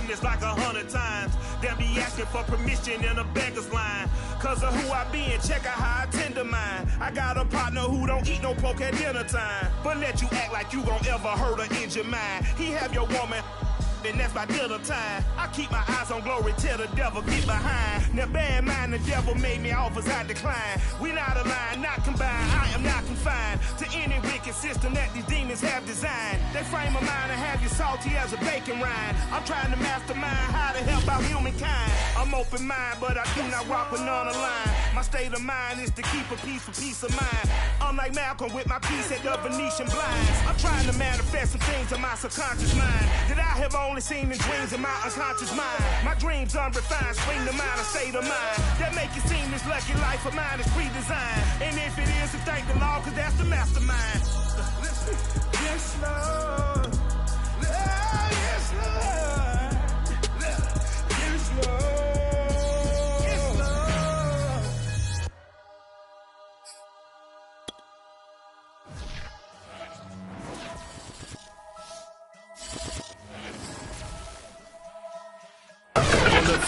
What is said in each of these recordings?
this like 100 times. Then be asking for permission in a beggar's line. Cause of who I be and check out how I tend to mine. I got a partner who don't eat no pork at dinner time. But let you act like you gon' ever hurt or injure mine. He have your woman, and that's my dinner time. I keep my eyes on glory till the devil get behind. Now bear in mind the devil made me offers I decline. We not aligned, not combined, I am not confined to any wicked system that these demons have designed. They frame a mind and have you salty as a bacon rind. I'm trying to mastermind how to help out humankind. I'm open mind, but I do not rock with none aligned. My state of mind is to keep a peace for peace of mind. I'm like Malcolm with my piece at the Venetian blinds. I'm trying to manifest some things in my subconscious mind that I have only seen in dreams in my unconscious mind. My dreams unrefined, swing the mind, a state of mind that make it seem this lucky life of mine is pre-designed. And if it is, to thank the Lord, cause that's the mastermind. Yes, Lord. Yes, Lord. Yes, Lord.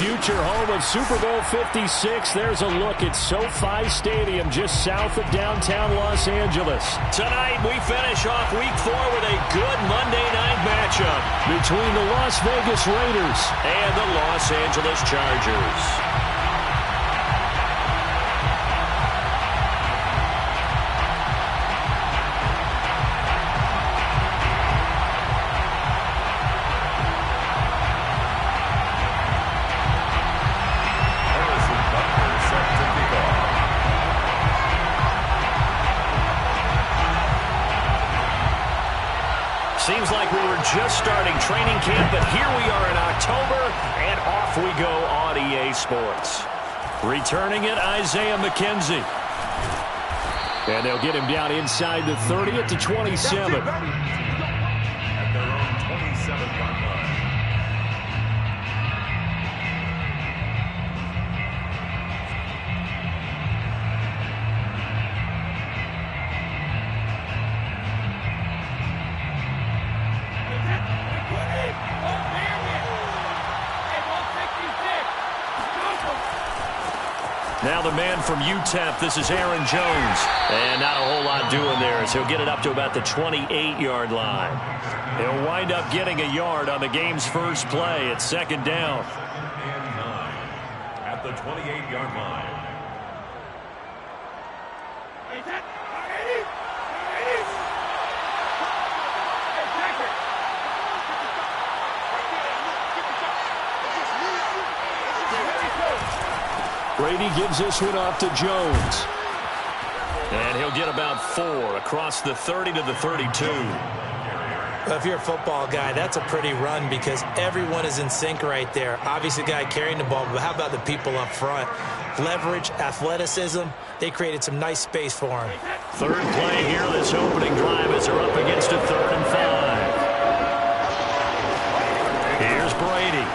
Future home of Super Bowl 56. There's a look at SoFi Stadium just south of downtown Los Angeles. Tonight we finish off Week 4 with a good Monday night matchup between the Las Vegas Raiders and the Los Angeles Chargers. Seems like we were just starting training camp, but here we are in October, and off we go on EA Sports. Returning it, Isaiah McKenzie. And they'll get him down inside the 30 at the 27. At their own 27-yard line. Now the man from UTEP, this is Aaron Jones. And not a whole lot doing there as he'll get it up to about the 28-yard line. He'll wind up getting a yard on the game's first play. It's second down. And 9 at the 28-yard line. Brady gives this one off to Jones. And he'll get about 4 across the 30 to the 32. Well, if you're a football guy, that's a pretty run because everyone is in sync right there. Obviously, the guy carrying the ball, but how about the people up front? Leverage, athleticism, they created some nice space for him. Third play here, this opening drive as they're up against a 3rd and 5. Here's Brady.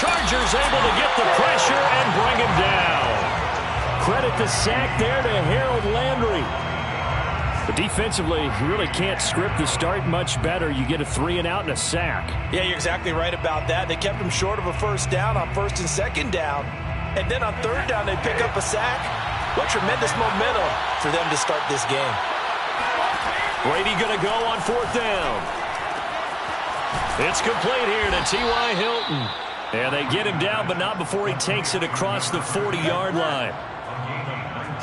Chargers able to get the pressure and bring him down. Credit the sack there to Harold Landry. But defensively, you really can't script the start much better. You get a 3-and-out and a sack. Yeah, you're exactly right about that. They kept him short of a first down on 1st and 2nd down. And then on 3rd down, they pick up a sack. What tremendous momentum for them to start this game. Brady going to go on 4th down. It's complete here to T.Y. Hilton. And they get him down, but not before he takes it across the 40-yard line.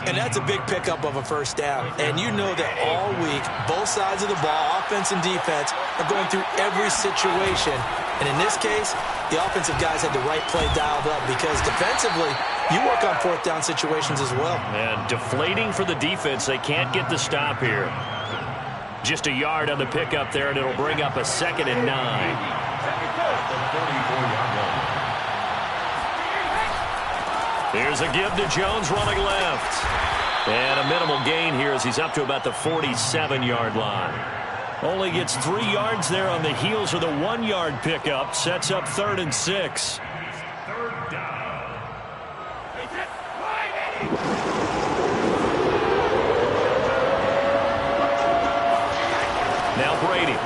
And that's a big pickup of a first down. And you know that all week, both sides of the ball, offense and defense, are going through every situation. And in this case, the offensive guys had the right play dialed up because defensively, you work on 4th down situations as well. And deflating for the defense. They can't get the stop here. Just a yard on the pickup there, and it'll bring up a 2nd and 9. Here's a give to Jones running left. And a minimal gain here as he's up to about the 47-yard line. Only gets 3 yards there on the heels of the 1-yard pickup. Sets up 3rd and 6. Third down. Now Brady.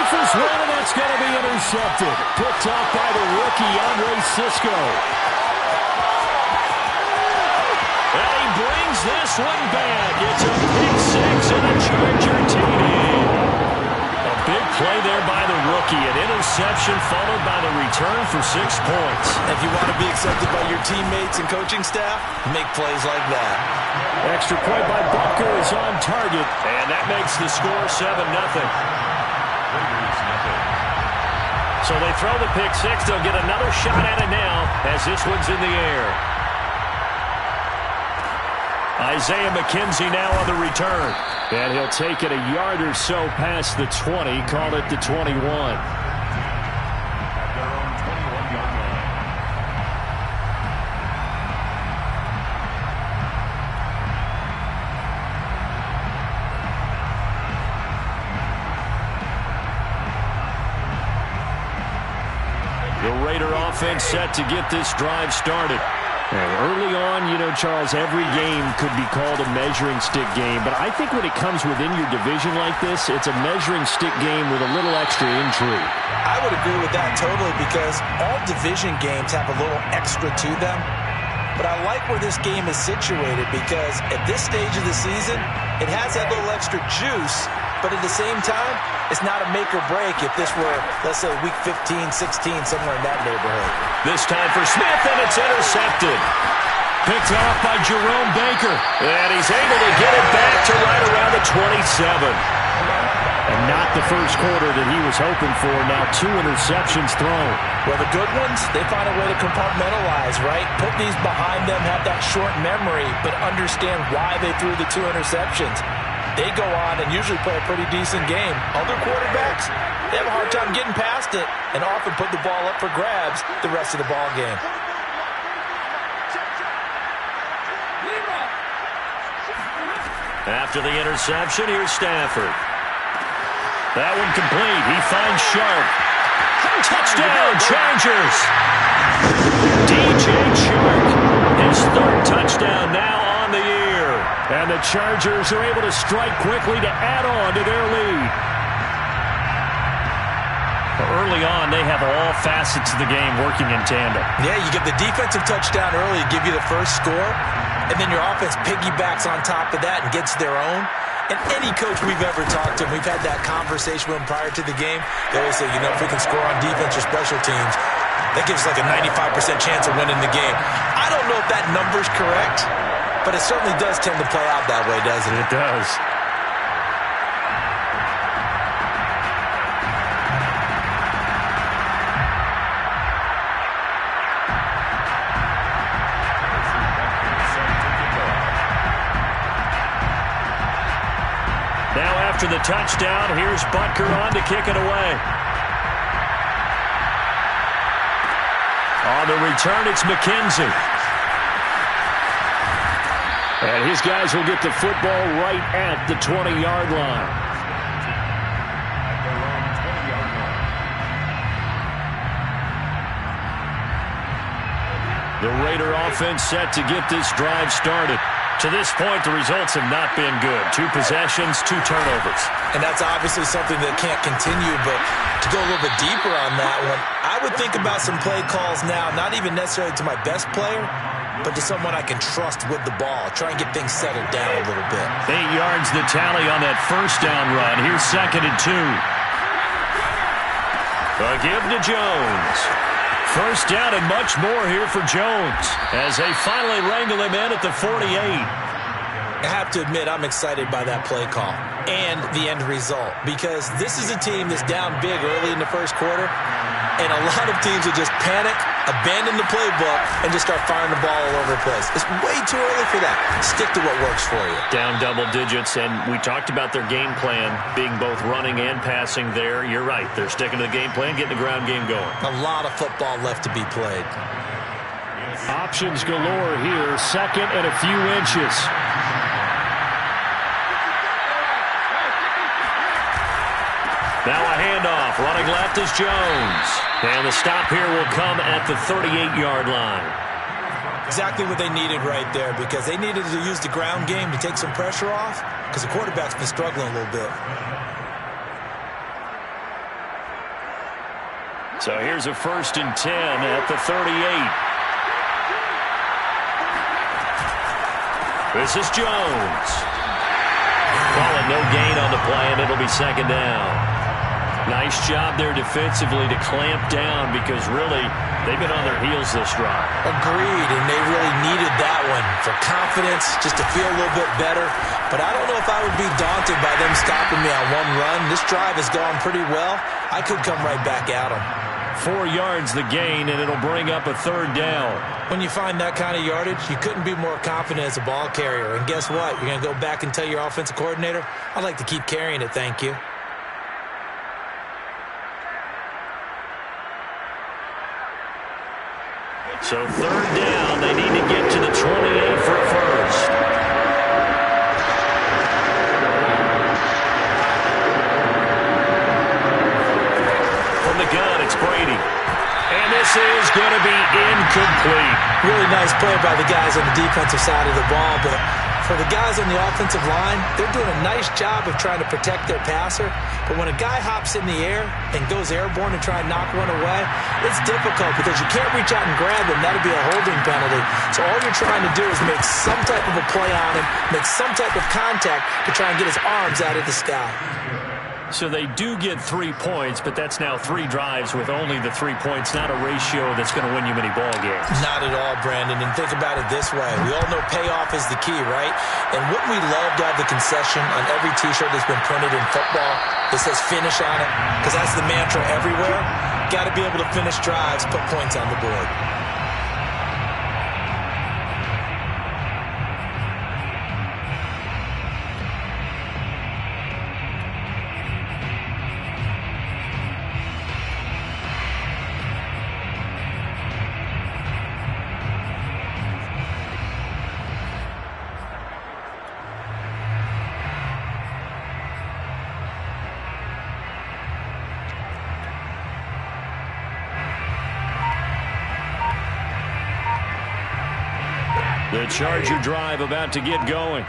offers one, and that's going to be intercepted. Picked off by the rookie, Andre Cisco. And he brings this one back. It's a pick six and a Charger TD. A big play there by the rookie. An interception followed by the return for 6 points. If you want to be accepted by your teammates and coaching staff, make plays like that. Extra point by Butker is on target, and that makes the score 7-0. So they throw the pick six. They'll get another shot at it now as this one's in the air. Isaiah McKenzie now on the return. And he'll take it a yard or so past the 20, call it the 21. The Raider offense set to get this drive started. And early on, you know, Charles, every game could be called a measuring stick game. But I think when it comes within your division like this, it's a measuring stick game with a little extra intrigue. I would agree with that totally because all division games have a little extra to them. But I like where this game is situated because at this stage of the season, it has that little extra juice. But at the same time, it's not a make or break if this were, let's say, week 15, 16, somewhere in that neighborhood. This time for Smith, and it's intercepted. Picked off by Jerome Baker. And he's able to get it back to right around the 27. And not the first quarter that he was hoping for. Now 2 interceptions thrown. Well, the good ones, they find a way to compartmentalize, right? Put these behind them, have that short memory, but understand why they threw the 2 interceptions. They go on and usually play a pretty decent game. Other quarterbacks, they have a hard time getting past it and often put the ball up for grabs the rest of the ball game. After the interception, here's Stafford. That one complete. He finds Sharp. Touchdown, Chargers. DJ Chark, his 3rd touchdown now on the year. And the Chargers are able to strike quickly to add on to their lead. Early on, they have all facets of the game working in tandem. Yeah, you get the defensive touchdown early, give you the first score, and then your offense piggybacks on top of that and gets their own. And any coach we've ever talked to, we've had that conversation with them prior to the game. They always say, you know, if we can score on defense or special teams, that gives like a 95% chance of winning the game. I don't know if that number's correct, but it certainly does tend to play out that way, doesn't it? It does. Now after the touchdown, here's Butker on to kick it away. On the return, it's McKenzie. And his guys will get the football right at the 20-yard line. The Raider offense set to get this drive started. To this point, the results have not been good. 2 possessions, 2 turnovers. And that's obviously something that can't continue, but to go a little bit deeper on that one, I would think about some play calls now, not even necessarily to my best player, but to someone I can trust with the ball. Try and get things settled down a little bit. 8 yards the tally on that first down run. Here's 2nd and 2. A give to Jones. First down and much more here for Jones as they finally wrangle him in at the 48. I have to admit, I'm excited by that play call and the end result because this is a team that's down big early in the first quarter, and a lot of teams will just panic, abandon the playbook, and just start firing the ball all over the place. It's way too early for that. Stick to what works for you. Down double digits, and we talked about their game plan being both running and passing there. You're right. They're sticking to the game plan, getting the ground game going. A lot of football left to be played. Options galore here. 2nd and a few inches. Now a handoff. Running left is Jones. And the stop here will come at the 38-yard line. Exactly what they needed right there because they needed to use the ground game to take some pressure off because the quarterback's been struggling a little bit. So here's a 1st and 10 at the 38. This is Jones. Calling no gain on the play, and it'll be 2nd down. Nice job there defensively to clamp down because really they've been on their heels this drive. Agreed, and they really needed that one for confidence, just to feel a little bit better. But I don't know if I would be daunted by them stopping me on one run. This drive has gone pretty well. I could come right back at them. 4 yards the gain, and it'll bring up a 3rd down. When you find that kind of yardage, you couldn't be more confident as a ball carrier. And guess what? You're going to go back and tell your offensive coordinator, I'd like to keep carrying it, thank you. So 3rd down, they need to get to the 28 for a 1st. From the gun, it's Brady. And this is going to be incomplete. Really nice play by the guys on the defensive side of the ball, but for the guys on the offensive line, they're doing a nice job of trying to protect their passer. But when a guy hops in the air and goes airborne and try and knock one away, it's difficult because you can't reach out and grab him. That'll be a holding penalty. So all you're trying to do is make some type of a play on him, make some type of contact to try and get his arms out of the sky. So they do get 3 points, but that's now 3 drives with only the 3 points, not a ratio that's going to win you many ball games. Not at all, Brandon. And think about it this way. We all know payoff is the key, right? And wouldn't we love to have the concession on every T-shirt that's been printed in football that says finish on it? Because that's the mantra everywhere. Got to be able to finish drives, put points on the board. The Charger drive about to get going.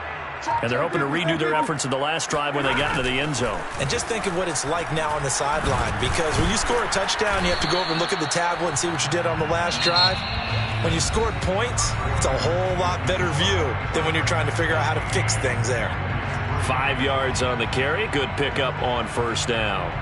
And they're hoping to redo their efforts in the last drive when they got into the end zone. And just think of what it's like now on the sideline, because when you score a touchdown, you have to go over and look at the tablet and see what you did on the last drive. When you scored points, it's a whole lot better view than when you're trying to figure out how to fix things there. 5 yards on the carry. Good pickup on 1st down.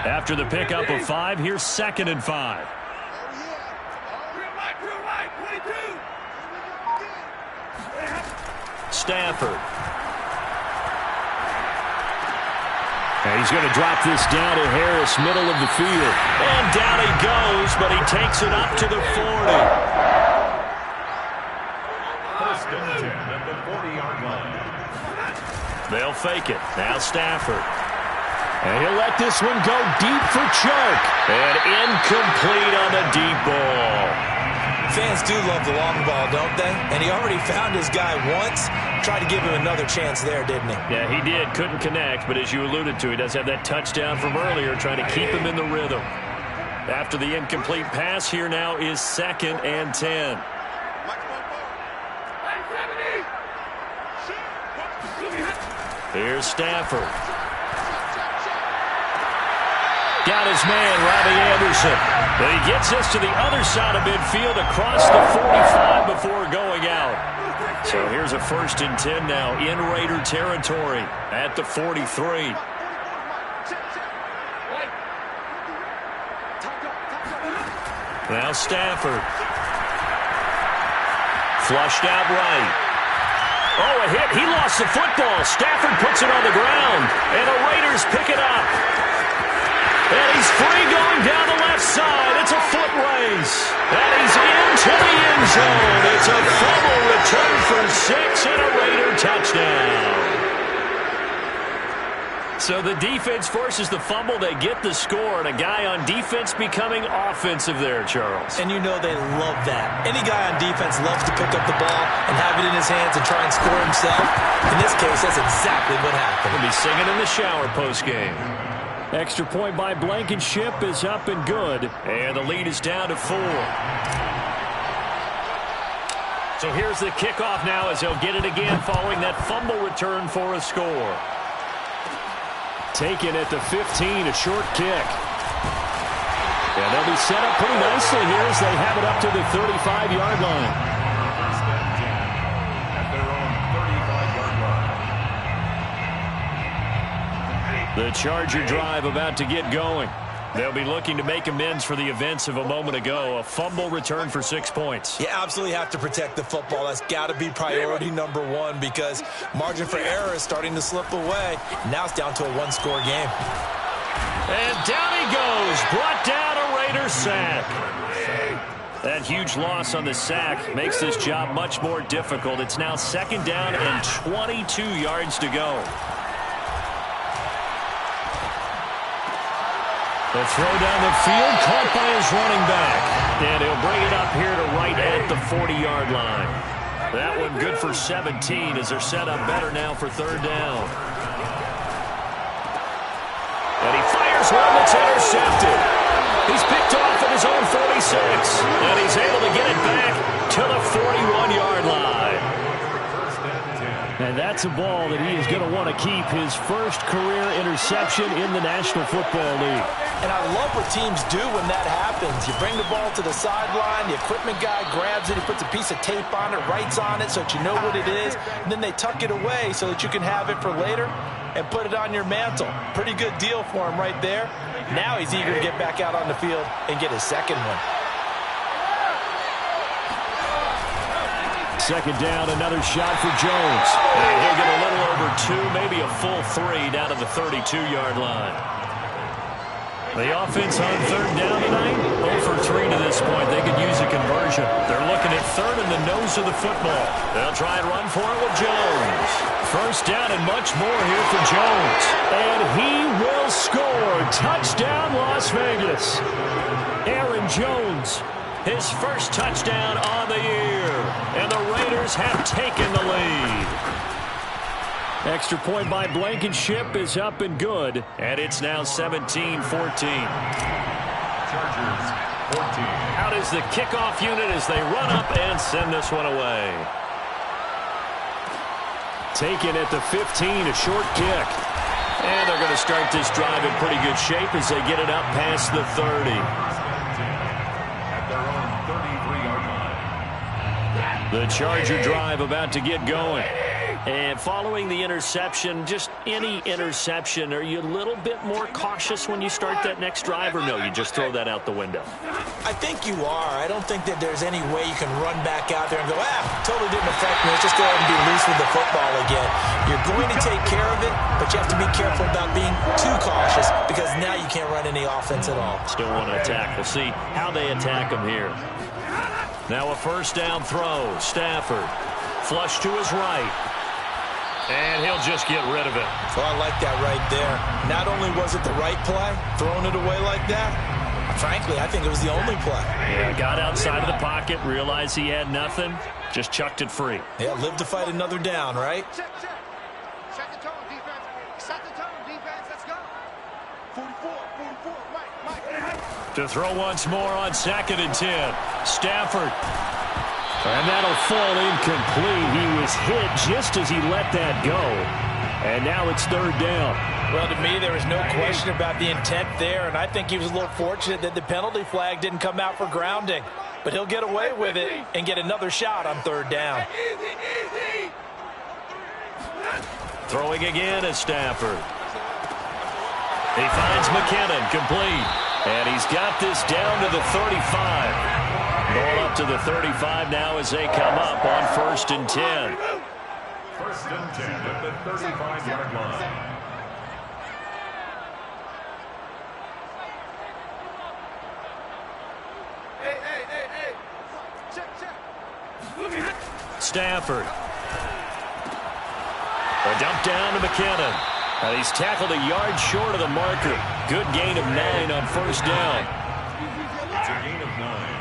After the pickup of 5, here's 2nd and 5. Stafford. And he's going to drop this down to Harris, middle of the field. And down he goes, but he takes it up to the 40. First and 10 at the 40-yard line. They'll fake it. Now Stafford. And he'll let this one go deep for Chark. And incomplete on the deep ball. Fans do love the long ball, don't they? And he already found his guy once. Tried to give him another chance there, didn't he? Yeah, he did. Couldn't connect, but as you alluded to, he does have that touchdown from earlier, trying to keep him in the rhythm. After the incomplete pass, here now is 2nd and 10. Here's Stafford. Got his man, Robbie Anderson. But he gets this to the other side of midfield across the 45 before going out. So here's a 1st and 10 now in Raider territory at the 43. Now Stafford. Flushed out right. Oh, a hit. He lost the football. Stafford puts it on the ground. And the Raiders pick it up. And he's free going down the left side. It's a foot race. And he's into the end zone. It's a fumble return for 6 and a Raider touchdown. So the defense forces the fumble. They get the score. And a guy on defense becoming offensive there, Charles. And you know they love that. Any guy on defense loves to pick up the ball and have it in his hands and try and score himself. In this case, that's exactly what happened. He'll be singing in the shower post-game. Extra point by Blankenship is up and good. And the lead is down to 4. So here's the kickoff now as they'll get it again following that fumble return for a score. Taken at the 15, a short kick. And they'll be set up pretty nicely here as they have it up to the 35-yard line. At their own 35-yard line. The Charger drive about to get going. They'll be looking to make amends for the events of a moment ago. A fumble return for 6 points. You absolutely have to protect the football. That's got to be priority number one because margin for error is starting to slip away. Now it's down to a one-score game. And down he goes. Brought down a Raider sack. That huge loss on the sack makes this job much more difficult. It's now 2nd down and 22 yards to go. The throw down the field, caught by his running back. And he'll bring it up here to right at the 40-yard line. That one good for 17 as they're set up better now for 3rd down. And he fires one that's intercepted. He's picked off at his own 46. And he's able to get it back to the 41-yard line. And that's a ball that he is going to want to keep, his first career interception in the National Football League. And I love what teams do when that happens. You bring the ball to the sideline, the equipment guy grabs it, he puts a piece of tape on it, writes on it so that you know what it is, and then they tuck it away so that you can have it for later and put it on your mantle. Pretty good deal for him right there. Now he's eager to get back out on the field and get his second one. 2nd down, another shot for Jones. And he'll get a little over 2, maybe a full 3 down to the 32-yard line. The offense on 3rd down tonight, 0 for 3 to this point. They could use a conversion. They're looking at 3rd in the nose of the football. They'll try and run for it with Jones. 1st down and much more here for Jones. And he will score. Touchdown, Las Vegas. Aaron Jones, his first touchdown on the year. And the Raiders have taken the lead. Extra point by Blankenship is up and good. And it's now 17-14. Chargers 14. Out is the kickoff unit as they run up and send this one away. Taken at the 15, a short kick. And they're going to start this drive in pretty good shape as they get it up past the 30. At their own 33-yard line. The Charger drive about to get going. And following the interception, just any interception, are you a little bit more cautious when you start that next drive, or no, you just throw that out the window? I think you are. I don't think that there's any way you can run back out there and go, totally didn't affect me. Let's just go ahead and be loose with the football again. You're going to take care of it, but you have to be careful about being too cautious because now you can't run any offense at all. Still want to attack. We'll see how they attack him here. Now a 1st down throw. Stafford. Flush to his right. And he'll just get rid of it. So I like that right there. Not only was it the right play, throwing it away like that, frankly, I think it was the only play. Yeah, got outside of the pocket, realized he had nothing, just chucked it free. Yeah, live to fight another down, right? Set the tone, defense. Set the tone, defense. Let's go. 44, Mike. To throw once more on 2nd and 10. Stafford. And that'll fall incomplete. He was hit just as he let that go. And now it's 3rd down. Well, to me, there was no question about the intent there, and I think he was a little fortunate that the penalty flag didn't come out for grounding. But he'll get away with it and get another shot on 3rd down. Throwing again is Stafford. He finds McKinnon, complete. And he's got this down to the 35. Ball up to the 35 now as they come up on 1st and 10. 1st and 10 at the 35-yard line. Hey. Check. Stafford. A dump down to McKinnon. And he's tackled a yard short of the marker. Good gain of 9 on 1st down. It's a gain of 9.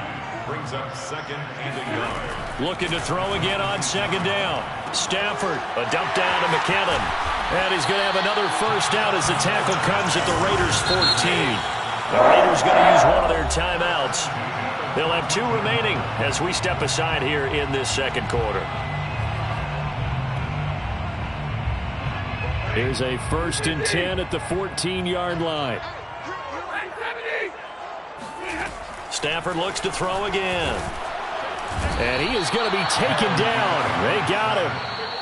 brings up 2nd and a yard. Looking to throw again on 2nd down. Stafford, a dump down to McKinnon. And he's going to have another first down as the tackle comes at the Raiders' 14. The Raiders going to use one of their timeouts. They'll have 2 remaining as we step aside here in this 2nd quarter. Here's a 1st and 10 at the 14-yard line. Stafford looks to throw again. And he is going to be taken down. They got him.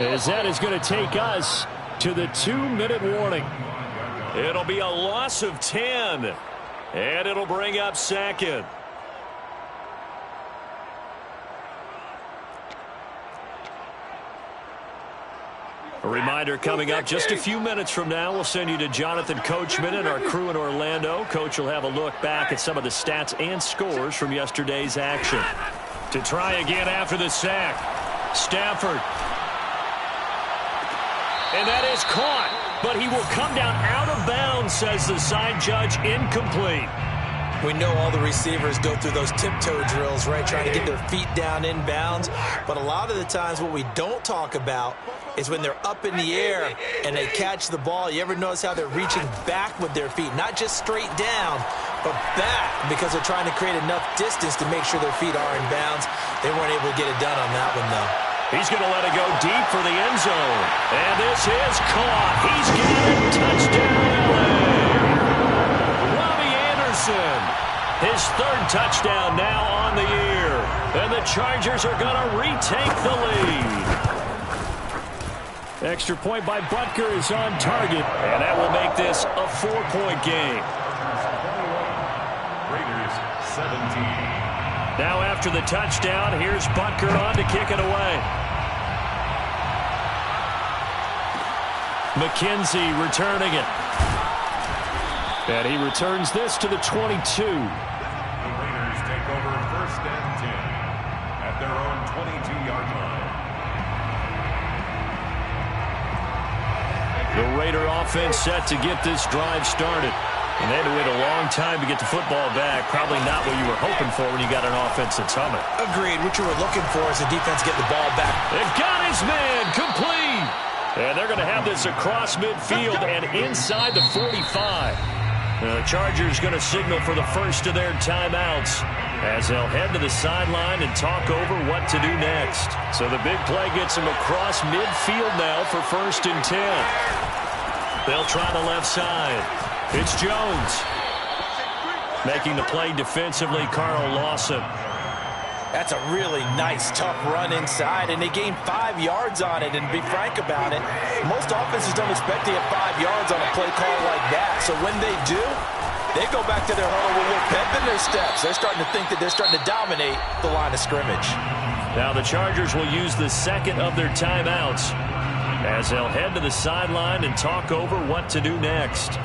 As that is going to take us to the 2-minute warning. It'll be a loss of 10. And it'll bring up 2nd. A reminder coming up just a few minutes from now. We'll send you to Jonathan Coachman and our crew in Orlando. Coach will have a look back at some of the stats and scores from yesterday's action. To try again after the sack. Stafford. And that is caught. But he will come down out of bounds, says the side judge. Incomplete. We know all the receivers go through those tiptoe drills, right, trying to get their feet down in bounds. But a lot of the times what we don't talk about is when they're up in the air and they catch the ball. You ever notice how they're reaching back with their feet? Not just straight down, but back, because they're trying to create enough distance to make sure their feet are in bounds. They weren't able to get it done on that one, though. He's going to let it go deep for the end zone. And this is caught. He's got it. Touchdown, LA. Robbie Anderson. His 3rd touchdown now on the year. And the Chargers are going to retake the lead. Extra point by Butker is on target. And that will make this a 4-point game. Raiders 17. Now after the touchdown, here's Butker on to kick it away. McKenzie returning it. And he returns this to the 22. The Raiders take over 1st and 10 at their own 22-yard line. The Raider offense set to get this drive started. And they had to wait a long time to get the football back. Probably not what you were hoping for when you got an offense that's humming. Agreed. What you were looking for is the defense getting the ball back. They've got his man complete. And they're going to have this across midfield and inside the 45. The Chargers going to signal for the first of their timeouts as they'll head to the sideline and talk over what to do next. So the big play gets them across midfield now for 1st and 10. They'll try the left side. It's Jones. Making the play defensively, Carl Lawson. That's a really nice, tough run inside, and they gained 5 yards on it. And to be frank about it, most offenses don't expect to get 5 yards on a play call like that. So when they do, they go back to their huddle with a little pep in their steps. They're starting to think that they're starting to dominate the line of scrimmage. Now the Chargers will use the 2nd of their timeouts as they'll head to the sideline and talk over what to do next.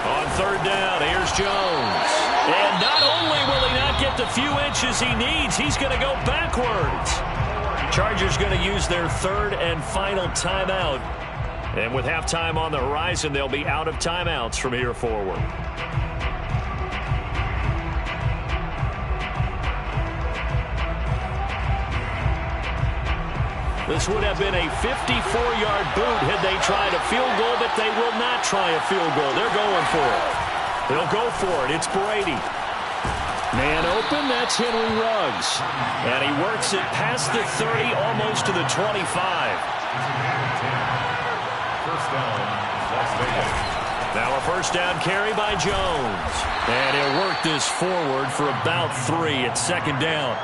On 3rd down, here's Jones. And not only will he not get the few inches he needs, he's going to go backwards. Chargers going to use their 3rd and final timeout. And with halftime on the horizon, they'll be out of timeouts from here forward. This would have been a 54-yard boot had they tried a field goal, but they will not try a field goal. They're going for it. They'll go for it. It's Brady. Man open, that's Henry Ruggs. And he works it past the 30, almost to the 25. First down, Las Vegas. Now a first down carry by Jones. And he'll work this forward for about 3 at 2nd down.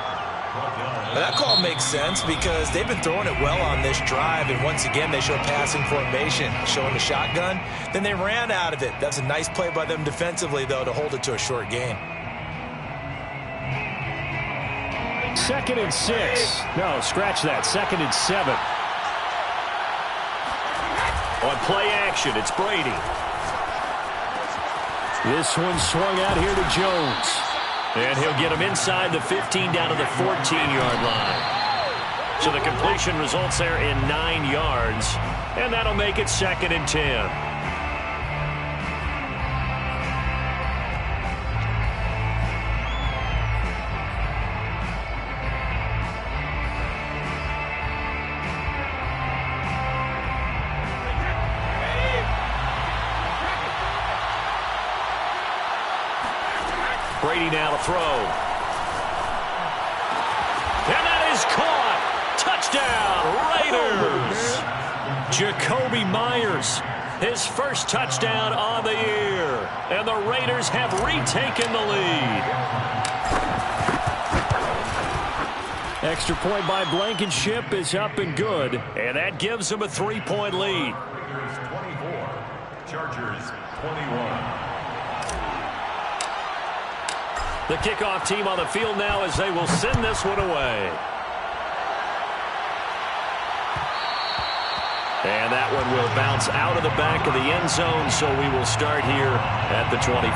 Well, that call makes sense because they've been throwing it well on this drive, and once again they show passing formation, showing the shotgun. Then they ran out of it. That's a nice play by them defensively, though, to hold it to a short gain. 2nd and 6. No, scratch that. 2nd and 7. On play action, it's Brady. This one swung out here to Jones. And he'll get him inside the 15 down to the 14-yard line. So the completion results there in 9 yards, and that'll make it 2nd and 10. Brady now to throw. And that is caught. Touchdown, Raiders. Jakobi Meyers, his first touchdown on the year. And the Raiders have retaken the lead. Extra point by Blankenship is up and good. And that gives them a 3-point lead. Raiders 24, Chargers 21. The kickoff team on the field now as they will send this one away. And that one will bounce out of the back of the end zone, so we will start here at the 25.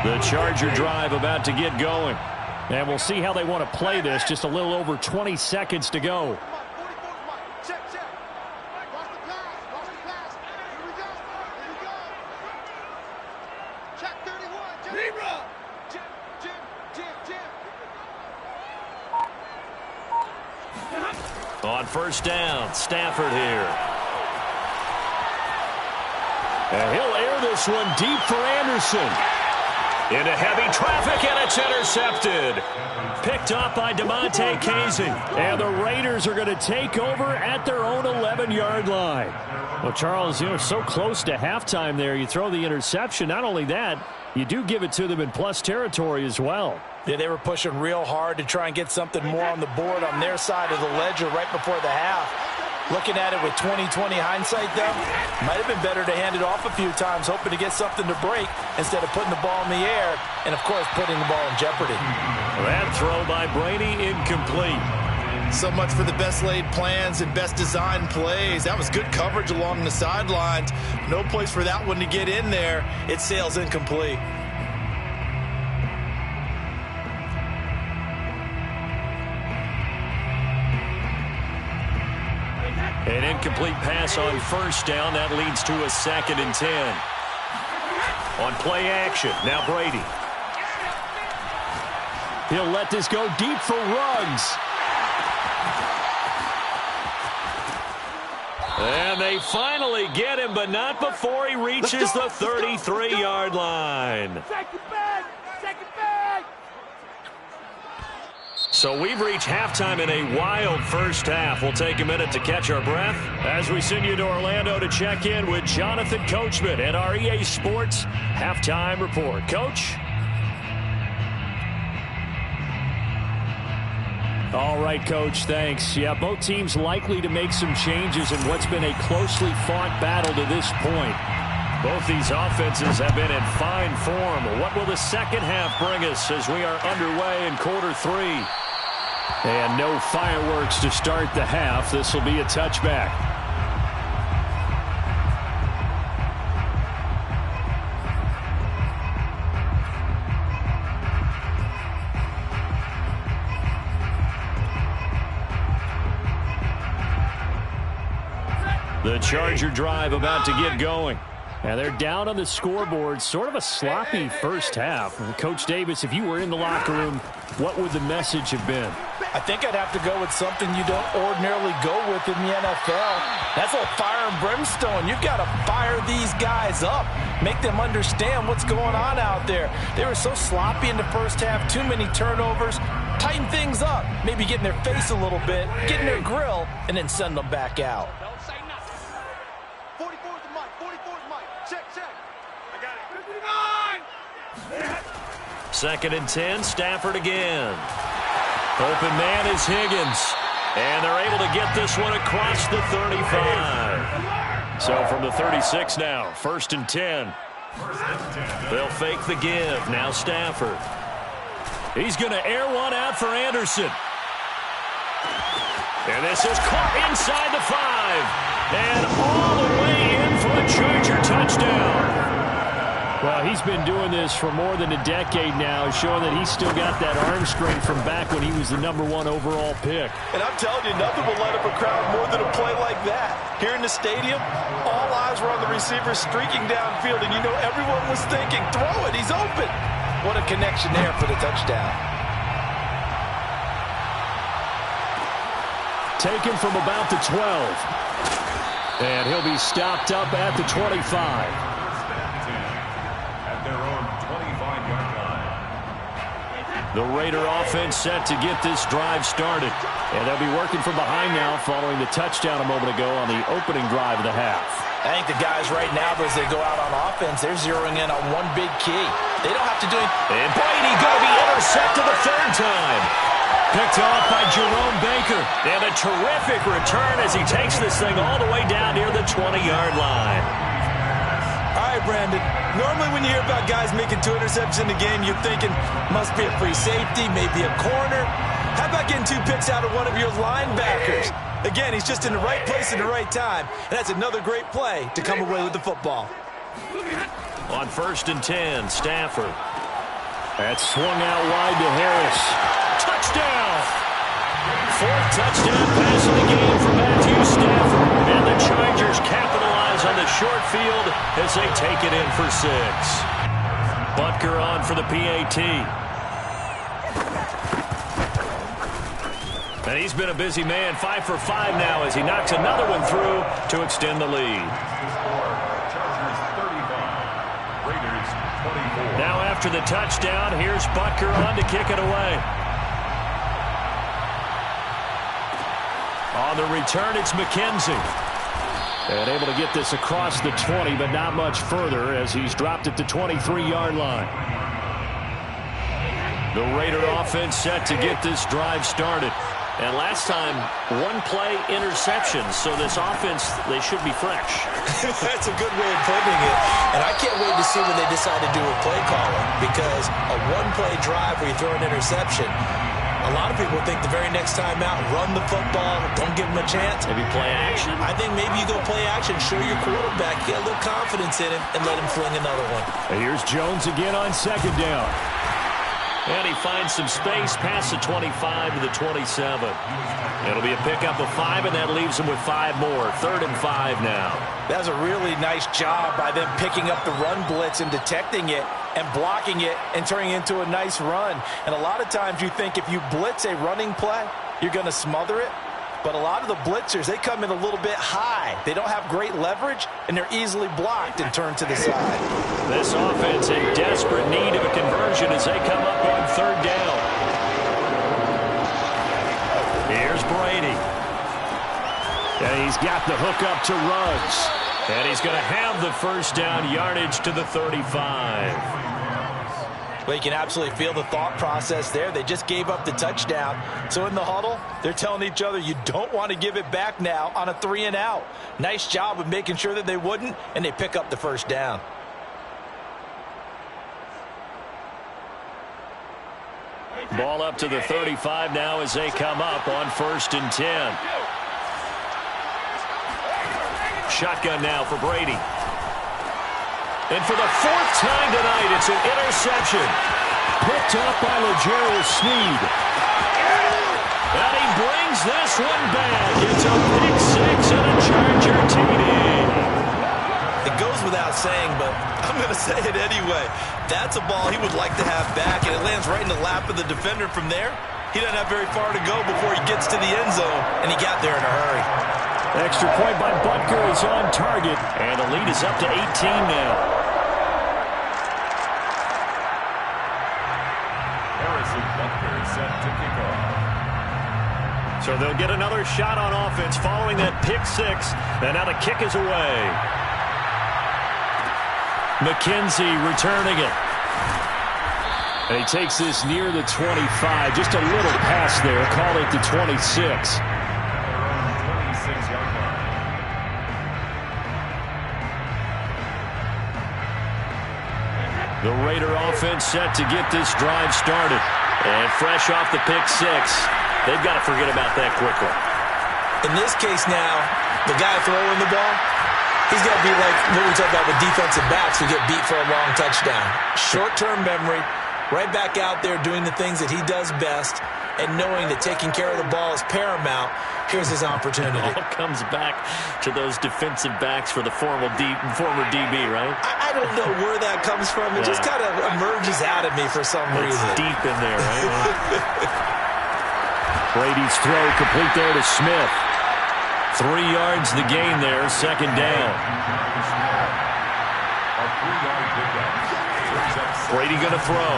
The Charger drive about to get going. And we'll see how they want to play this. Just a little over 20 seconds to go. Check. Watch the pass. Here we go. Check 31. Jim. On first down, Stafford here. And he'll air this one deep for Anderson. Into heavy traffic, and it's intercepted. Picked up by DeMonte Casey. And the Raiders are going to take over at their own 11-yard line. Well, Charles, so close to halftime there. You throw the interception. Not only that, you do give it to them in plus territory as well. Yeah, they were pushing real hard to try and get something more on the board on their side of the ledger right before the half. Looking at it with 20/20 hindsight, though, might have been better to hand it off a few times, hoping to get something to break instead of putting the ball in the air and, of course, putting the ball in jeopardy. That throw by Brady incomplete. So much for the best laid plans and best designed plays. That was good coverage along the sidelines. No place for that one to get in there. It sails incomplete. An incomplete pass on first down. That leads to a 2nd and 10. On play action, now Brady. He'll let this go deep for Ruggs. And they finally get him, but not before he reaches the 33-yard line. So we've reached halftime in a wild first half. We'll take a minute to catch our breath as we send you to Orlando to check in with Jonathan Coachman at our EA Sports Halftime Report. Coach? All right, Coach, thanks. Yeah, both teams likely to make some changes in what's been a closely fought battle to this point. Both these offenses have been in fine form. What will the second half bring us as we are underway in quarter 3? And no fireworks to start the half. This will be a touchback. The Charger drive about to get going. And they're down on the scoreboard. Sort of a sloppy first half. And Coach Davis, if you were in the locker room, what would the message have been? I think I'd have to go with something you don't ordinarily go with in the NFL. That's a fire and brimstone. You've got to fire these guys up. Make them understand what's going on out there. They were so sloppy in the first half. Too many turnovers. Tighten things up. Maybe get in their face a little bit. Get in their grill. And then send them back out. 44's the mic. 44's mic. Check. I got it. 2nd and 10, Stafford again. Open man is Higgins. And they're able to get this one across the 35. So from the 36 now, 1st and 10. They'll fake the give. Now Stafford. He's going to air one out for Anderson. And this is caught inside the 5. And all the way in for a Charger touchdown. Well, he's been doing this for more than a decade now, showing that he's still got that arm strength from back when he was the #1 overall pick. And I'm telling you, nothing will light up a crowd more than a play like that. Here in the stadium, all eyes were on the receiver streaking downfield, and you know everyone was thinking, throw it, he's open. What a connection there for the touchdown. Taken from about the 12. And he'll be stopped up at the 25. The Raider offense set to get this drive started. And they'll be working from behind now following the touchdown a moment ago on the opening drive of the half. I think the guys right now, as they go out on offense, they're zeroing in on one big key. They don't have to do anything. And Brady going to be intercepted the third time. Picked off by Jerome Baker. And a terrific return as he takes this thing all the way down near the 20-yard line. All right, Brandon. Normally when you hear about guys making 2 interceptions in the game, you're thinking must be a free safety, maybe a corner. How about getting 2 picks out of one of your linebackers? Again, he's just in the right place at the right time. And that's another great play to come away with the football. On 1st and 10, Stafford. That's swung out wide to Harris. Touchdown! 4th touchdown pass of the game for Matthew Stafford. And the Chargers capitalize on the short field as they take it in for 6. Butker on for the PAT. And he's been a busy man, 5 for 5 now as he knocks another one through to extend the lead. Now after the touchdown, here's Butker on to kick it away. On the return, it's McKenzie. And able to get this across the 20, but not much further as he's dropped at the 23-yard line. The Raider offense set to get this drive started. And last time, 1-play interception. So this offense, they should be fresh. That's a good way of putting it. And I can't wait to see when they decide to do a play caller. Because a 1-play drive where you throw an interception, a lot of people think the very next time out, run the football, don't give them a chance. Maybe play action? I think maybe you go play action, show your quarterback, get a little confidence in him, and let him fling another one. And here's Jones again on 2nd down. And he finds some space past the 25 to the 27. It'll be a pickup of 5, and that leaves him with 5 more. 3rd and 5 now. That was a really nice job by them picking up the run blitz and detecting it and blocking it and turning it into a nice run. And a lot of times you think if you blitz a running play, you're going to smother it. But a lot of the blitzers, they come in a little bit high. They don't have great leverage, and they're easily blocked and turned to the side. This offense in desperate need of a conversion as they come up on 3rd down. Here's Brady. And he's got the hook up to Ruggs. And he's going to have the 1st down yardage to the 35. Well, you can absolutely feel the thought process there. They just gave up the touchdown. So in the huddle, they're telling each other, you don't want to give it back now on a 3-and-out. Nice job of making sure that they wouldn't, and they pick up the 1st down. Ball up to the 35 now as they come up on 1st and 10. Shotgun now for Brady. And for the 4th time tonight, it's an interception. Picked up by L'Jarius Sneed. And he brings this one back. It's a pick 6 and a Charger TD. It goes without saying, but I'm going to say it anyway. That's a ball he would like to have back, and it lands right in the lap of the defender from there. He doesn't have very far to go before he gets to the end zone, and he got there in a hurry. Extra point by Butker is on target, and the lead is up to 18 now. Harrison Butker set to kick off. So they'll get another shot on offense following that pick 6, and now the kick is away. McKenzie returning it. And he takes this near the 25. Just a little pass there. Call it the 26. The Raider offense set to get this drive started. And fresh off the pick 6, they've got to forget about that quickly. In this case now, the guy throwing the ball, he's got to be like what we talk about with defensive backs who get beat for a long touchdown. Short-term memory, right back out there doing the things that he does best, and knowing that taking care of the ball is paramount. Here's his opportunity. It all comes back to those defensive backs for the former DB, right? I don't know where that comes from. It just kind of emerges out of me for some reason. It's deep in there, right? Brady's throw complete there to Smith. 3 yards the gain there, second down. Brady going to throw.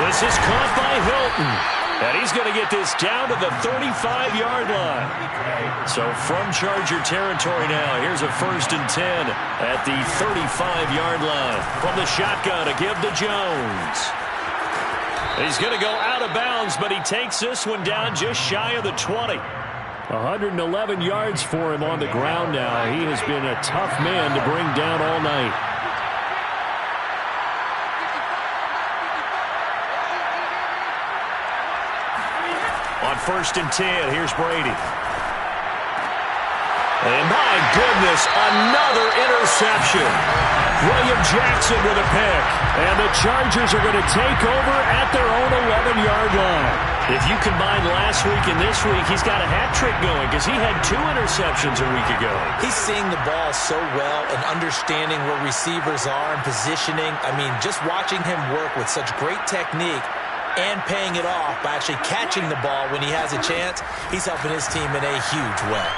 This is caught by Hilton. And he's going to get this down to the 35-yard line. So from Charger territory now, here's a 1st and 10 at the 35-yard line. From the shotgun to give to Jones. He's going to go out of bounds, but he takes this one down just shy of the 20. 111 yards for him on the ground now. He has been a tough man to bring down all night. On 1st and 10, here's Brady. And my goodness, another interception. William Jackson with a pick. And the Chargers are going to take over at their own 11-yard line. If you combine last week and this week, he's got a hat trick going because he had 2 interceptions a week ago. He's seeing the ball so well and understanding where receivers are and positioning. I mean, just watching him work with such great technique and paying it off by actually catching the ball when he has a chance, he's helping his team in a huge way.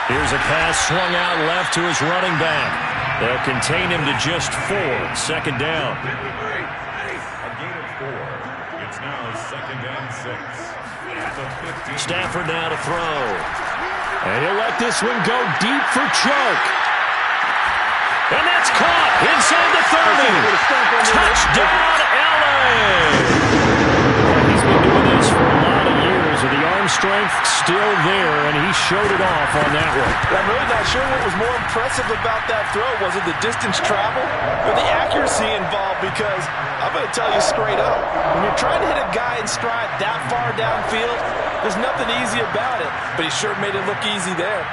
Here's a pass swung out left to his running back. They'll contain him to just 4. Second down. A gain of 4. It's now 2nd and 6. Stafford now to throw. And he'll let this one go deep for Chark. And that's caught inside the 30. Touchdown, LA! He's been doing this for a lot of years, with the arm strength still there, and he showed it off on that one. I'm really not sure what was more impressive about that throw. Was it the distance travel or the accuracy involved? Because I'm going to tell you straight up, when you're trying to hit a guy in stride that far downfield, there's nothing easy about it. But he sure made it look easy there.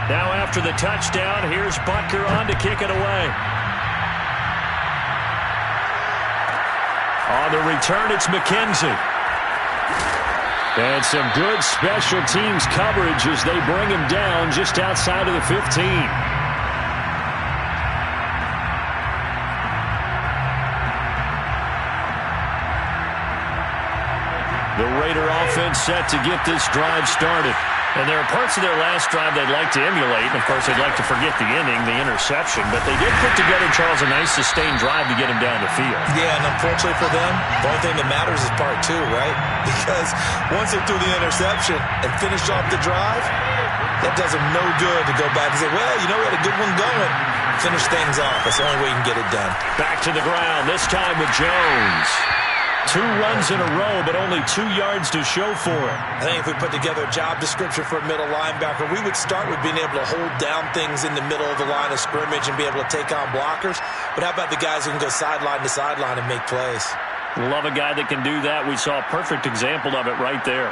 Now after the touchdown, here's Butker on to kick it away. On the return, it's McKenzie. And some good special teams coverage as they bring him down just outside of the 15. The Raider offense set to get this drive started. And there are parts of their last drive they'd like to emulate. And, of course, they'd like to forget the inning, the interception. But they did put together, Charles, a nice sustained drive to get him down the field. Yeah, and unfortunately for them, the only thing that matters is part 2, right? Because once they threw the interception and finished off the drive, that does them no good to go back and say, well, you know, we had a good one going. Finish things off. That's the only way you can get it done. Back to the ground, this time with Jones. 2 runs in a row, but only 2 yards to show for it. I think if we put together a job description for a middle linebacker, we would start with being able to hold down things in the middle of the line of scrimmage and be able to take on blockers. But how about the guys who can go sideline to sideline and make plays? Love a guy that can do that. We saw a perfect example of it right there.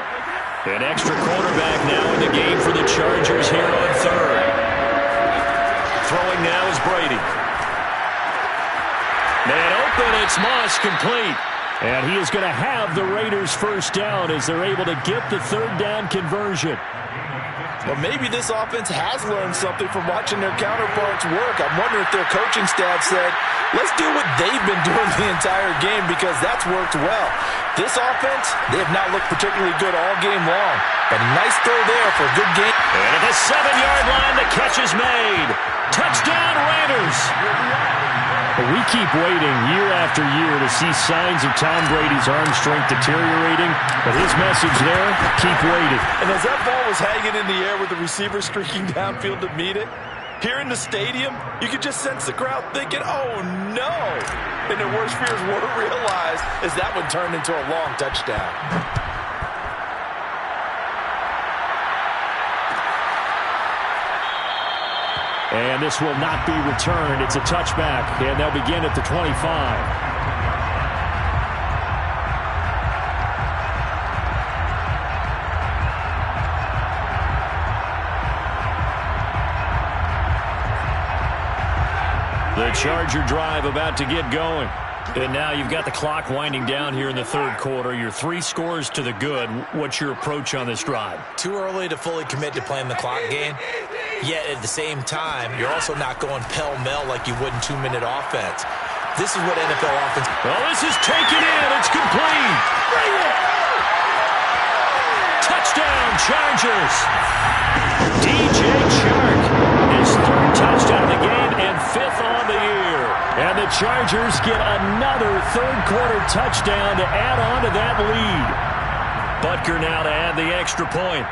An extra quarterback now in the game for the Chargers here on 3rd. Throwing now is Brady. Man open, it's Moss, complete. And he is going to have the Raiders' first down as they're able to get the 3rd down conversion. Well, maybe this offense has learned something from watching their counterparts work. I'm wondering if their coaching staff said, let's do what they've been doing the entire game, because that's worked well. This offense, they have not looked particularly good all game long. But a nice throw there for a good game. And at the 7-yard line, the catch is made. Touchdown, Raiders! We keep waiting year after year to see signs of Tom Brady's arm strength deteriorating, but his message there, keep waiting. And as that ball was hanging in the air with the receiver streaking downfield to meet it, here in the stadium, you could just sense the crowd thinking, oh no! And their worst fears were realized as that one turned into a long touchdown. And this will not be returned. It's a touchback, and they'll begin at the 25. Charger drive about to get going. And now you've got the clock winding down here in the third quarter. You're 3 scores to the good. What's your approach on this drive? Too early to fully commit to playing the clock game. Yet at the same time, you're also not going pell-mell like you would in 2-minute offense. This is what NFL offense... Well, this is taken in. It's complete. Touchdown, Chargers. DJ Chark, his 3rd touchdown of the game and 5th on the year. And the Chargers get another third-quarter touchdown to add on to that lead. Butker now to add the extra point.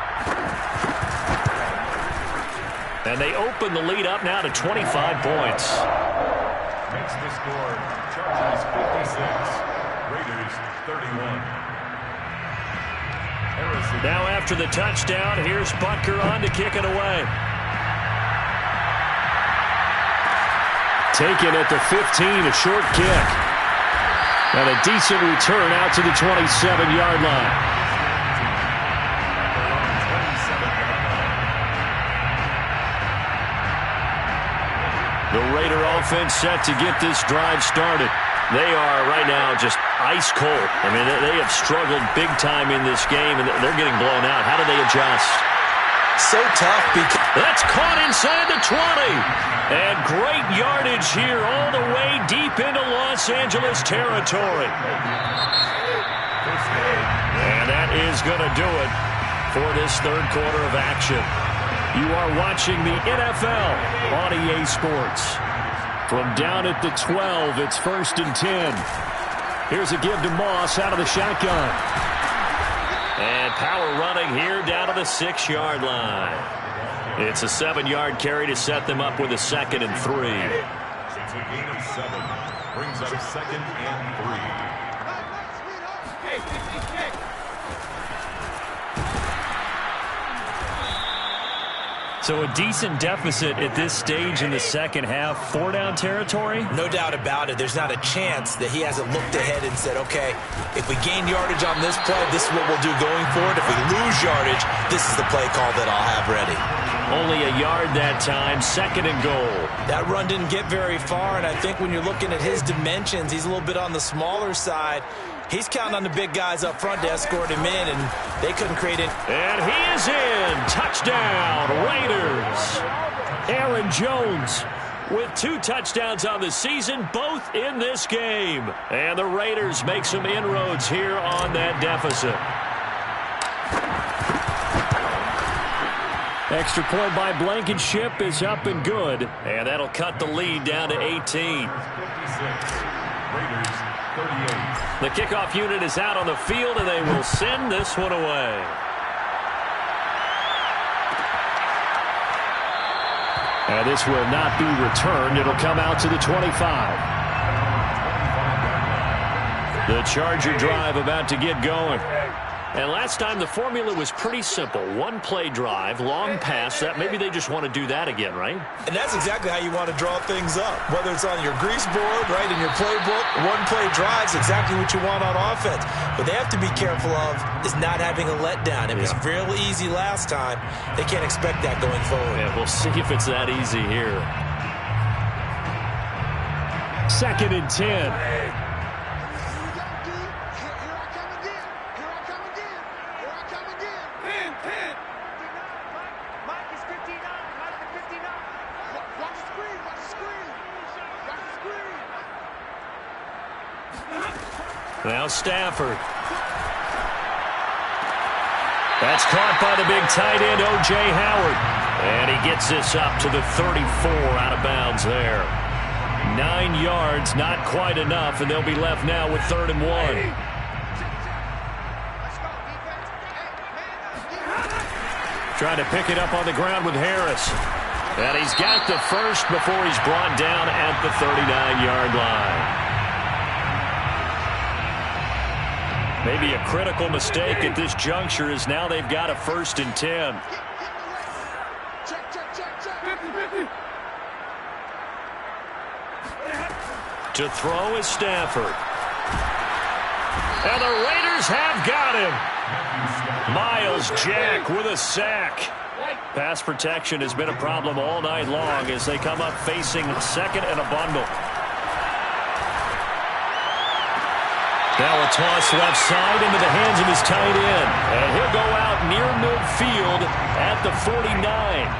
And they open the lead up now to 25 points. Makes the score Chargers 56, Raiders 31. Now after the touchdown, here's Butker on to kick it away. Taken at the 15, a short kick. And a decent return out to the 27-yard line. The Raider offense set to get this drive started. They are right now just ice cold. I mean, they have struggled big time in this game, and they're getting blown out. How do they adjust? So tough because... That's caught inside the 20. And great yardage here all the way deep into Los Angeles territory. And that is going to do it for this third quarter of action. You are watching the NFL on EA Sports. From down at the 12, it's 1st and 10. Here's a give to Moss out of the shotgun. And power running here down to the 6-yard line. It's a 7-yard carry to set them up with a 2nd and 3. It's a gain of 7. Brings up 2nd and 3. So a decent deficit at this stage in the second half. 4-down territory? No doubt about it. There's not a chance that he hasn't looked ahead and said, okay, if we gain yardage on this play, this is what we'll do going forward. If we lose yardage, this is the play call that I'll have ready. Only a yard that time, 2nd and goal. That run didn't get very far, and I think when you're looking at his dimensions, he's a little bit on the smaller side. He's counting on the big guys up front to escort him in, and they couldn't create it. And he is in. Touchdown, Raiders. Aaron Jones with 2 touchdowns on the season, both in this game. And the Raiders make some inroads here on that deficit. Extra point by Blankenship is up and good. And that'll cut the lead down to 18. 56, Raiders 38. The kickoff unit is out on the field, and they will send this one away. And this will not be returned. It'll come out to the 25. The Charger drive about to get going. And last time the formula was pretty simple. 1-play drive, long pass. That maybe they just want to do that again, right? And that's exactly how you want to draw things up. Whether it's on your grease board, right, in your playbook, 1-play drive's exactly what you want on offense. What they have to be careful of is not having a letdown. It was real easy last time. They can't expect that going forward. Yeah, we'll see if it's that easy here. 2nd and 10. Now Stafford. That's caught by the big tight end, O.J. Howard. And he gets this up to the 34 out of bounds there. 9 yards, not quite enough, and they'll be left now with 3rd and 1. Trying to pick it up on the ground with Harris. And he's got the first before he's brought down at the 39-yard line. Maybe a critical mistake at this juncture is now they've got a 1st and 10. To throw is Stafford. And the Raiders have got him. Myles Jack with a sack. Pass protection has been a problem all night long as they come up facing second and a bundle. Now a toss left side into the hands of his tight end. And he'll go out near midfield at the 49.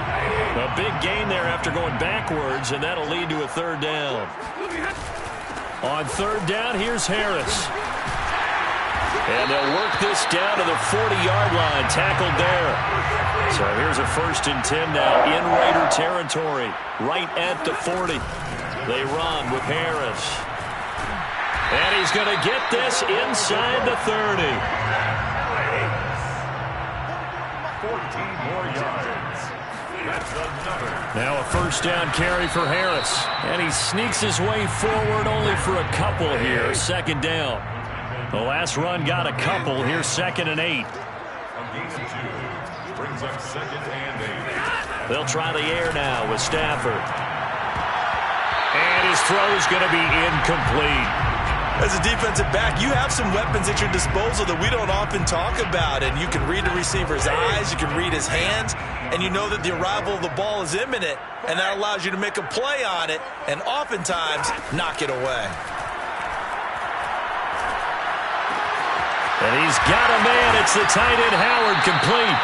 A big gain there after going backwards, and that'll lead to a third down. On third down, here's Harris. And they'll work this down to the 40-yard line, tackled there. So here's a 1st and 10 now in Raider territory, right at the 40. They run with Harris. And he's going to get this inside the 30. 14 more yards. That's another. Now a 1st down carry for Harris. And he sneaks his way forward only for a couple here. 2nd down. The last run got a couple. Here's 2nd and 8. A gain of 2 brings up 2nd and 8. They'll try the air now with Stafford. And his throw's going to be incomplete. As a defensive back, you have some weapons at your disposal that we don't often talk about. And you can read the receiver's eyes, you can read his hands, and you know that the arrival of the ball is imminent. And that allows you to make a play on it and oftentimes knock it away. And he's got a man. It's the tight end Howard, complete.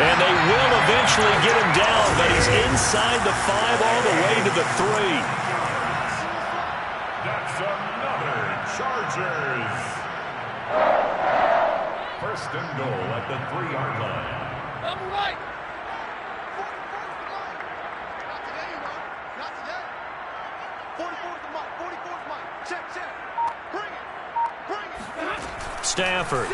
And they will eventually get him down, but he's inside the 5 all the way to the 3. That's another Chargers. 1st and goal at the 3-yard line. Number right. 44's the line. Not today, you know. Not today. 44's the mic. 44's the mic. Check, check. Bring it. Bring it. Stafford.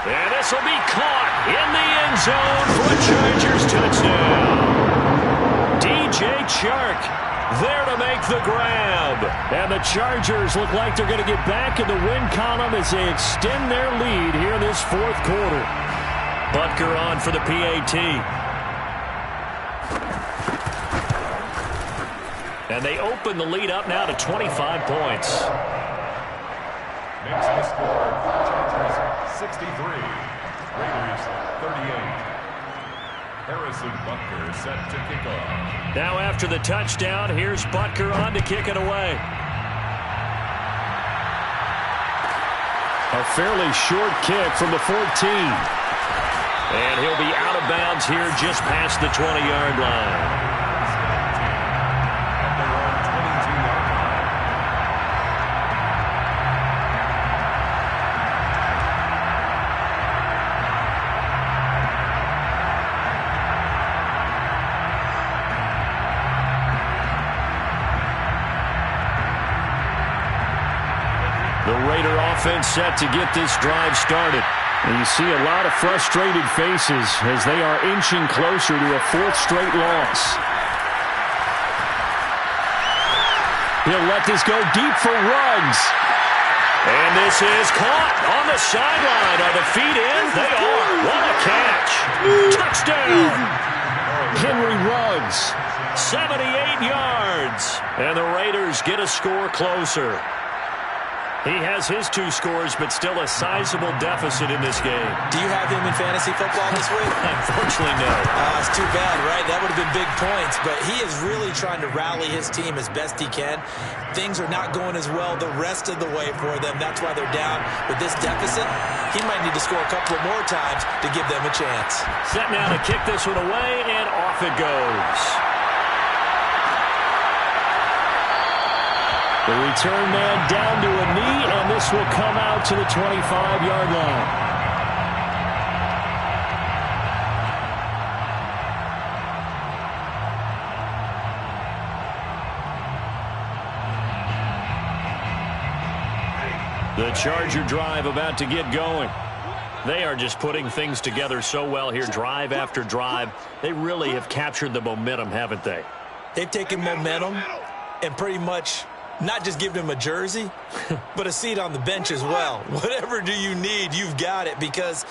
And this will be caught in the end zone for a Chargers touchdown. DJ Chark there to make the grab. And the Chargers look like they're going to get back in the win column as they extend their lead here in this 4th quarter. Butker on for the PAT. And they open the lead up now to 25 points. Makes the score. Chargers 63. Raiders 38. Harrison Butker set to kick off. Now after the touchdown, here's Butker on to kick it away. A fairly short kick from the 14. And he'll be out of bounds here just past the 20-yard line. The Raider offense set to get this drive started. And you see a lot of frustrated faces as they are inching closer to a 4th straight loss. He'll let this go deep for Ruggs. And this is caught on the sideline. Are the feet in? They are. What a catch. Touchdown. Henry Ruggs, 78 yards. And the Raiders get a score closer. He has his 2 scores, but still a sizable deficit in this game. Do you have him in fantasy football this week? Unfortunately, no. It's too bad, right? That would have been big points. But he is really trying to rally his team as best he can. Things are not going as well the rest of the way for them. That's why they're down. With this deficit, he might need to score a couple more times to give them a chance. Set now to kick this one away, and off it goes. The return man down to a knee, and this will come out to the 25-yard line. The Charger drive about to get going. They are just putting things together so well here, drive after drive. They really have captured the momentum, haven't they? They've taken momentum and pretty much not just given him a jersey, but a seat on the bench as well. Whatever do you need, you've got it, because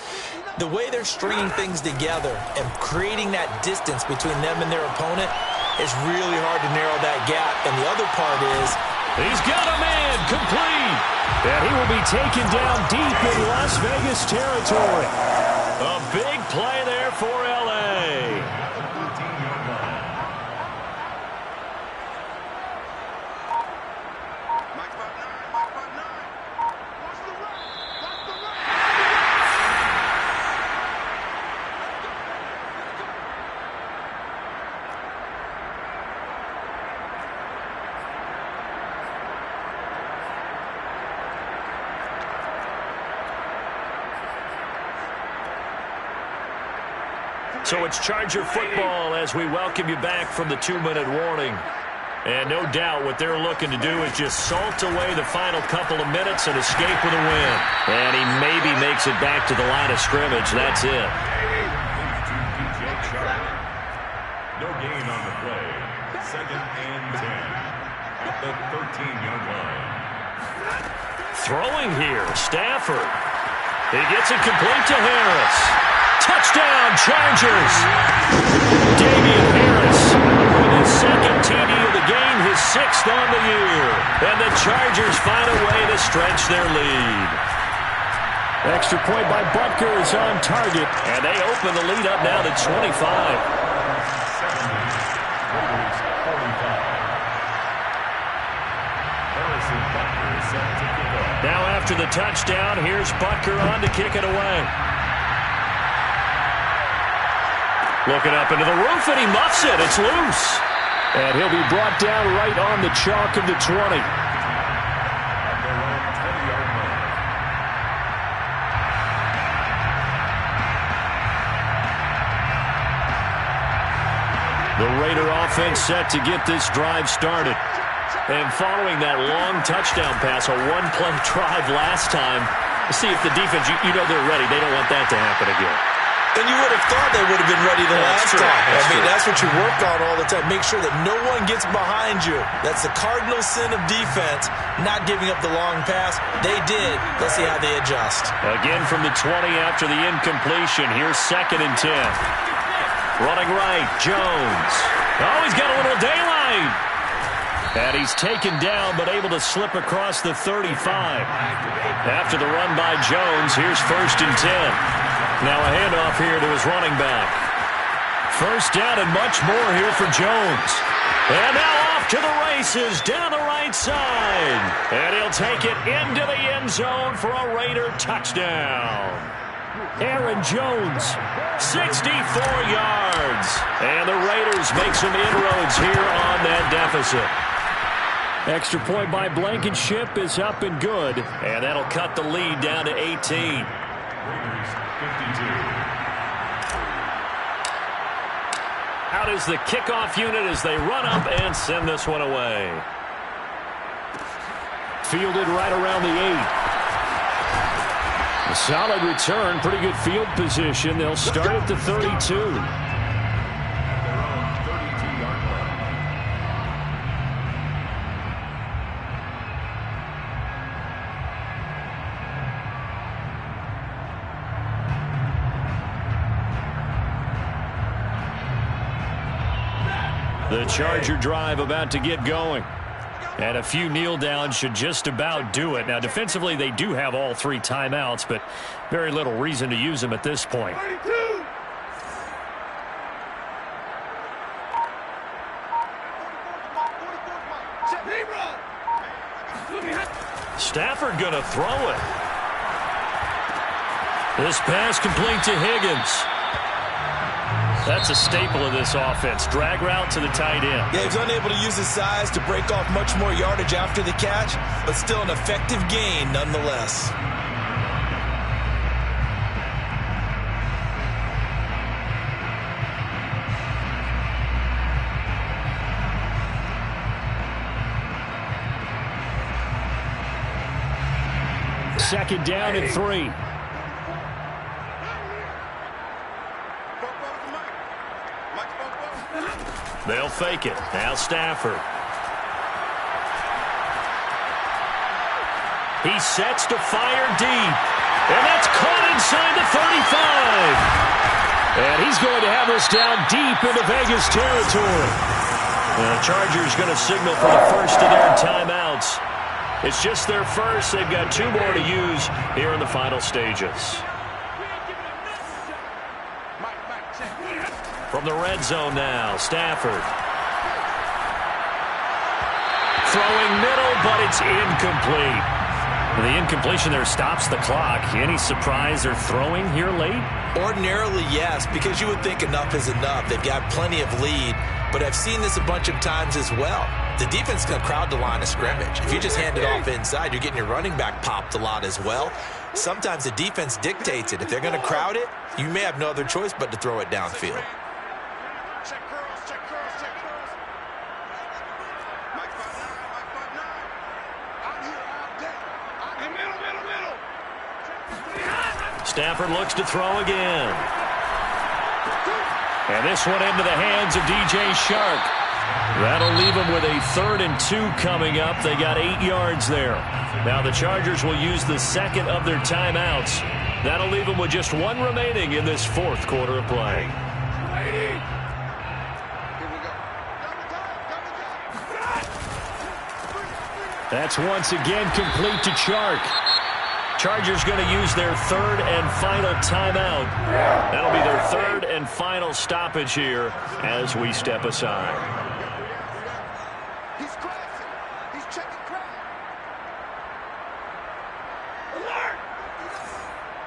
the way they're stringing things together and creating that distance between them and their opponent is really hard to narrow that gap. And the other part is, he's got a man complete. And he will be taken down deep in Las Vegas territory. A big play there for L.A. So it's Charger football as we welcome you back from the 2-minute warning. And no doubt what they're looking to do is just salt away the final couple of minutes and escape with a win. And he maybe makes it back to the line of scrimmage. That's it. No gain on the play. 2nd and 10. At the 13-yard line. Throwing here, Stafford. He gets it complete to Harris. Touchdown, Chargers! Damian Harris with his 2nd TD of the game, his 6th on the year. And the Chargers find a way to stretch their lead. Extra point by Butker is on target. And they open the lead up now to 25. Now after the touchdown, here's Butker on to kick it away. Looking up into the roof, and he muffs it. It's loose. And he'll be brought down right on the chalk of the 20. The Raider offense set to get this drive started. And following that long touchdown pass, a one-play drive last time, see if the defense, you know they're ready. They don't want that to happen again. And you would have thought they would have been ready the last time. That's what you work on all the time. Make sure that no one gets behind you. That's the cardinal sin of defense, not giving up the long pass. They did. Let's see how they adjust. Again from the 20 after the incompletion. Here's 2nd and 10. Running right, Jones. Oh, he's got a little daylight. And he's taken down, but able to slip across the 35. After the run by Jones, here's 1st and 10. Now a handoff here to his running back. 1st down and much more here for Jones. And now off to the races down the right side. And he'll take it into the end zone for a Raider touchdown. Aaron Jones, 64 yards. And the Raiders make some inroads here on that deficit. Extra point by Blankenship is up and good. And that'll cut the lead down to 18. Raiders 52. Out is the kickoff unit as they run up and send this one away. Fielded right around the 8. A solid return, pretty good field position. They'll start at the 32. The Charger drive about to get going. And a few kneel downs should just about do it. Now, defensively, they do have all 3 timeouts, but very little reason to use them at this point. Stafford going to throw it. This pass complete to Higgins. That's a staple of this offense. Drag route to the tight end. Yeah, he's unable to use his size to break off much more yardage after the catch, but still an effective gain nonetheless. Second down and 3. They'll fake it. Now Stafford. He sets to fire deep. And that's caught inside the 35. And he's going to have this down deep into Vegas territory. The Chargers going to signal for the first of their timeouts. It's just their first. They've got 2 more to use here in the final stages. From the red zone now, Stafford. Throwing middle, but it's incomplete. The incompletion there stops the clock. Any surprise they're throwing here late? Ordinarily, yes, because you would think enough is enough. They've got plenty of lead, but I've seen this a bunch of times as well. The defense is going to crowd the line of scrimmage. If you just hand it off inside, you're getting your running back popped a lot as well. Sometimes the defense dictates it. If they're going to crowd it, you may have no other choice but to throw it downfield. Check curls, check curls, check curls. Mike 5'9", Mike 5'9". Out here all day. Middle. Stafford looks to throw again. And this one into the hands of DJ Shark. That'll leave them with a 3rd and 2 coming up. They got 8 yards there. Now the Chargers will use the second of their timeouts. That'll leave them with just 1 remaining in this 4th quarter of play. That's once again complete to Chark. Chargers going to use their 3rd and final timeout. That'll be their 3rd and final stoppage here as we step aside. He's crashing. He's checking crash. Alert!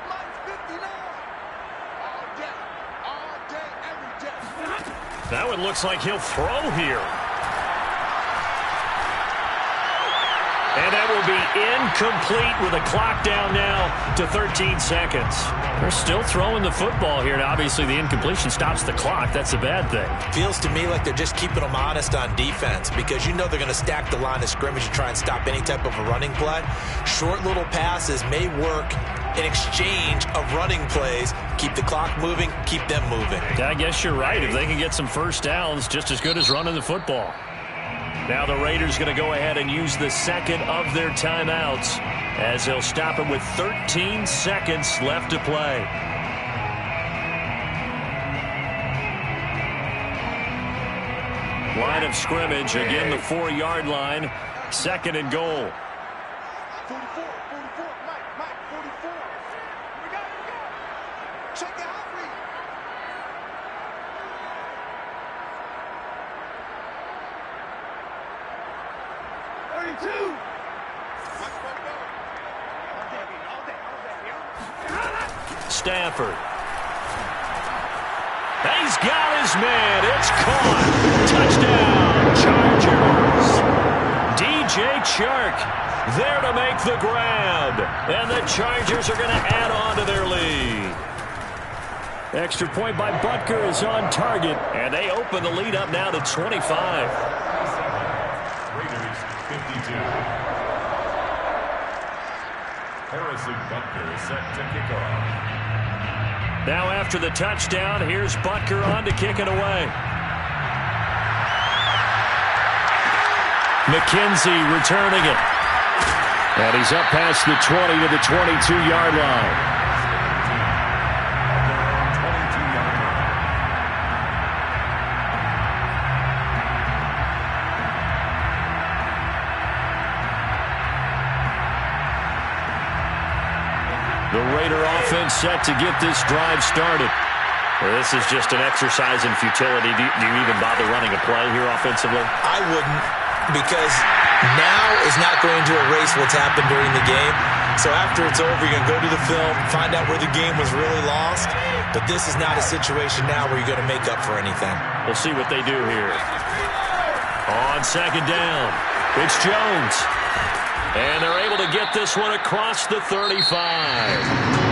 Mike's 59. All day, every day. That one looks like he'll throw here. And that will be incomplete with a clock down now to 13 seconds. They're still throwing the football here. Now, obviously, the incompletion stops the clock. That's a bad thing. Feels to me like they're just keeping them honest on defense because you know they're going to stack the line of scrimmage and try and stop any type of a running play. Short little passes may work in exchange of running plays. Keep the clock moving, keep them moving. I guess you're right. If they can get some first downs, just as good as running the football. Now the Raiders going to go ahead and use the second of their timeouts as they'll stop it with 13 seconds left to play. Line of scrimmage, again the 4-yard line, 2nd and goal. 44, Mike, 44. We go. Check the hot read. 32. Stafford. He's got his man. It's caught. Touchdown, Chargers. DJ Chark there to make the grab. And the Chargers are going to add on to their lead. Extra point by Butker is on target. And they open the lead up now to 25. Raiders 52. Harrison Butker set to kick off. Now after the touchdown, here's Butker on to kick it away. McKenzie returning it. And he's up past the 20 to the 22-yard line. The Raider offense set to get this drive started. Well, this is just an exercise in futility. Do you even bother running a play here offensively? I wouldn't, because now is not going to erase what's happened during the game. So after it's over, you're going to go to the film, find out where the game was really lost. But this is not a situation now where you're going to make up for anything. We'll see what they do here. On 2nd down, it's Jones. And they're able to get this one across the 35.